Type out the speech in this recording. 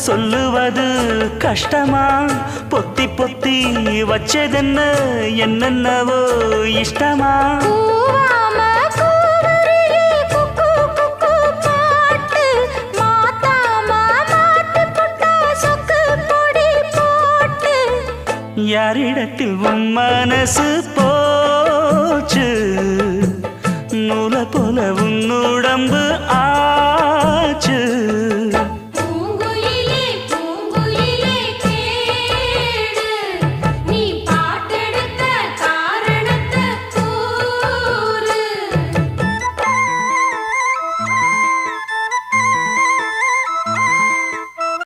சொல்லுவது கஷ்டமா பொத்தி பொத்தி வச்சதென்ன என்னென்னவோ இஷ்டமா யாரிடத்தில் உன் மனசு போச்சு நூலை போல உன் உடம்பு